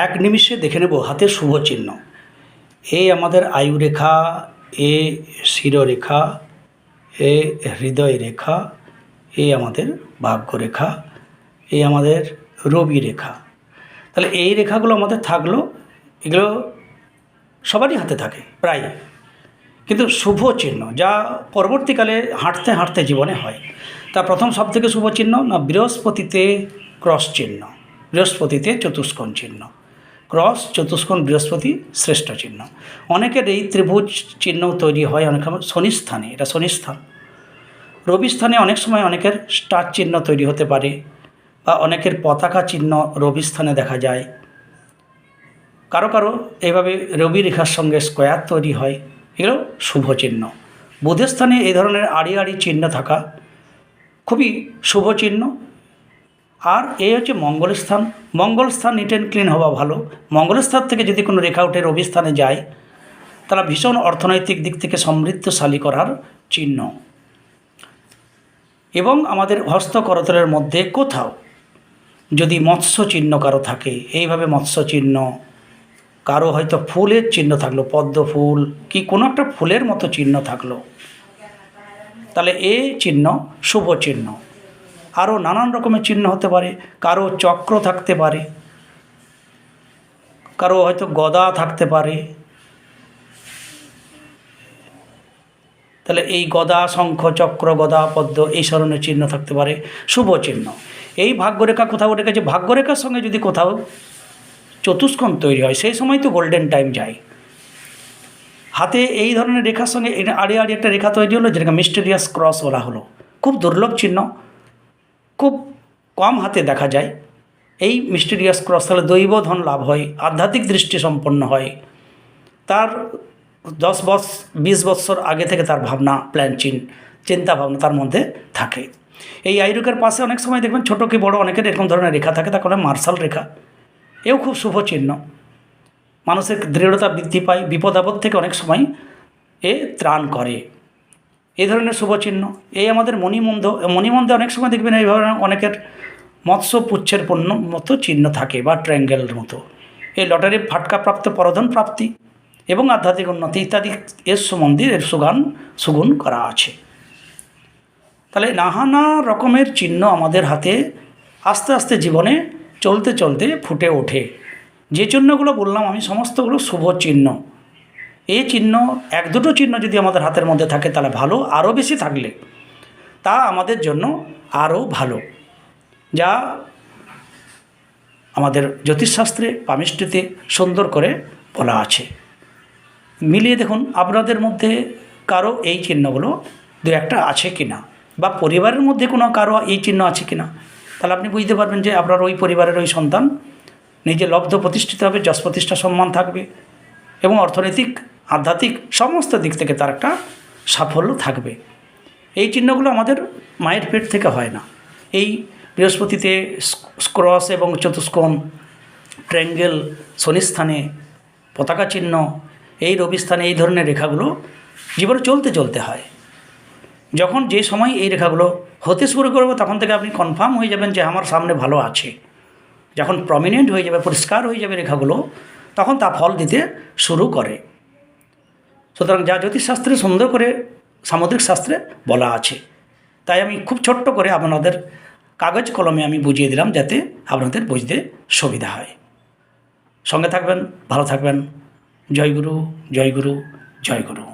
এক নিমিষে দেখে নেব হাতের শুভ চিহ্ন। এই আমাদের আয়ু রেখা, এ শিরোরেখা, এ হৃদয় রেখা, এই আমাদের ভাগ্য রেখা, এই আমাদের রবি রেখা। তাহলে এই রেখাগুলো আমাদের থাকলো, এগুলো সবারই হাতে থাকে প্রায়, কিন্তু শুভ চিহ্ন যা পরবর্তীকালে হাঁটতে হাঁটতে জীবনে হয়। তা প্রথম সবথেকে শুভ চিহ্ন না বৃহস্পতিতে ক্রস চিহ্ন, বৃহস্পতিতে চতুষ্কোণ চিহ্ন। ক্রস, চতুষ্কোণ, বৃহস্পতি শ্রেষ্ঠ চিহ্ন। অনেকের এই ত্রিভুজ চিহ্ন তৈরি হয় অনেক সময় শনিস্থানে, এটা শনিস্থান। রবি স্থানে অনেক সময় অনেকের স্টার চিহ্ন তৈরি হতে পারে, বা অনেকের পতাকা চিহ্ন রবি স্থানে দেখা যায়। কারো কারো এইভাবে রবি রেখার সঙ্গে স্কোয়ার তৈরি হয়, এগুলো শুভ চিহ্ন। বুধের স্থানে এই ধরনের আড়ি আড়ি চিহ্ন থাকা খুবই শুভ চিহ্ন। আর এই হচ্ছে মঙ্গল স্থান। মঙ্গল স্থান নিট অ্যান্ড ক্লিন হওয়া ভালো। মঙ্গল স্থান থেকে যদি কোনো রেখা উঠে রবি স্থানে যায়, তারা ভীষণ অর্থনৈতিক দিক থেকে সমৃদ্ধশালী করার চিহ্ন। এবং আমাদের হস্ত করতলের মধ্যে কোথাও যদি মৎস্য চিহ্ন কারো থাকে, এইভাবে মৎস্য চিহ্ন, কারো হয়তো ফুলের চিহ্ন থাকলো, পদ্ম ফুল কি কোনো একটা ফুলের মতো চিহ্ন থাকলো, তাহলে এই চিহ্ন শুভ চিহ্ন। আরও নানান রকমের চিহ্ন হতে পারে, কারো চক্র থাকতে পারে, কারো হয়তো গদা থাকতে পারে। তাহলে এই গদা, শঙ্খ, চক্র, গদা, পদ্ম এই ধরনের চিহ্ন থাকতে পারে, শুভ চিহ্ন। এই ভাগ্যরেখা কোথাও রেখেছে, ভাগ্যরেখার সঙ্গে যদি কোথাও চতুষ্কোণ তৈরি হয়, সেই সময় তো গোল্ডেন টাইম যায়। হাতে এই ধরনের রেখার সঙ্গে আড়ি আড়ি একটা রেখা তৈরি হলো, যেটাকে মিস্টেরিয়াস ক্রস বলা হলো। খুব দুর্লভ চিহ্ন, খুব কম হাতে দেখা যায়। এই মিস্টেরিয়াস ক্রস তাহলে দৈব ধন লাভ হয়, আধ্যাত্মিক দৃষ্টি সম্পন্ন হয়। তার 10-20 বৎসর আগে থেকে তার ভাবনা, প্ল্যান, চিন্তা ভাবনা তার মধ্যে থাকে। এই আয়ুরেখার পাশে অনেক সময় দেখবেন ছোট কি বড় অনেকের এরকম ধরনের রেখা থাকে, তাকে বলে মার্শাল রেখা। এও খুব শুভ চিহ্ন। মানুষের দৃঢ়তা বৃদ্ধি পায়, বিপদ আপদ থেকে অনেক সময় এ ত্রাণ করে, এই ধরনের শুভ চিহ্ন। এই আমাদের মণিমন্ধে অনেক সময় দেখবেন এইভাবে অনেকের মৎস্য পুচ্ছের পণ্য মতো চিহ্ন থাকে, বা ট্রায়াঙ্গেলের মতো। এই লটারি ফাটকাপ্রাপ্ত পরধন প্রাপ্তি এবং আধ্যাত্মিক উন্নতি ইত্যাদি এর সম্বন্ধে এর সুগুণ করা আছে। তাহলে নানা রকমের চিহ্ন আমাদের হাতে আস্তে আস্তে জীবনে চলতে চলতে ফুটে ওঠে। যে চিহ্নগুলো বললাম আমি সমস্তগুলো শুভ চিহ্ন। এই চিহ্ন এক দুটো চিহ্ন যদি আমাদের হাতের মধ্যে থাকে তাহলে ভালো, আরও বেশি থাকলে তা আমাদের জন্য আরও ভালো। যা আমাদের জ্যোতিষশাস্ত্রে পামিষ্টিতে সুন্দর করে বলা আছে। মিলিয়ে দেখুন আপনাদের মধ্যে কারো এই চিহ্নগুলো দু একটা আছে কিনা, বা পরিবারের মধ্যে কোনো কারো এই চিহ্ন আছে কিনা। তাহলে আপনি বুঝতে পারবেন যে আপনার ওই পরিবারের ওই সন্তান নিজে লব্ধ প্রতিষ্ঠিত হবে, যশ প্রতিষ্ঠা সম্মান থাকবে, এবং অর্থনৈতিক, আধ্যাত্মিক সমস্ত দিক থেকে তার একটা সাফল্য থাকবে। এই চিহ্নগুলো আমাদের মায়ের পেট থেকে হয় না। এই বৃহস্পতিতে ক্রস এবং চতুষ্কোণ, ট্রায়াঙ্গেল, শনিস্থানে পতাকা চিহ্ন, এই রবি স্থানে এই ধরনের রেখাগুলো জীবনে চলতে চলতে হয়। যখন যে সময় এই রেখাগুলো হতে শুরু করবে তখন থেকে আপনি কনফার্ম হয়ে যাবেন যে আমার সামনে ভালো আছে। যখন প্রমিনেন্ট হয়ে যাবে, পরিষ্কার হয়ে যাবে রেখাগুলো, তখন তা ফল দিতে শুরু করে। সুতরাং যা জ্যোতিষশাস্ত্রে সুন্দর করে সামুদ্রিক শাস্ত্রে বলা আছে, তাই আমি খুব ছোট্ট করে আপনাদের কাগজ কলমে আমি বুঝিয়ে দিলাম, যাতে আপনাদের বুঝতে সুবিধা হয়। সঙ্গে থাকবেন, ভালো থাকবেন। জয় গুরু, জয় গুরু, জয় গুরু।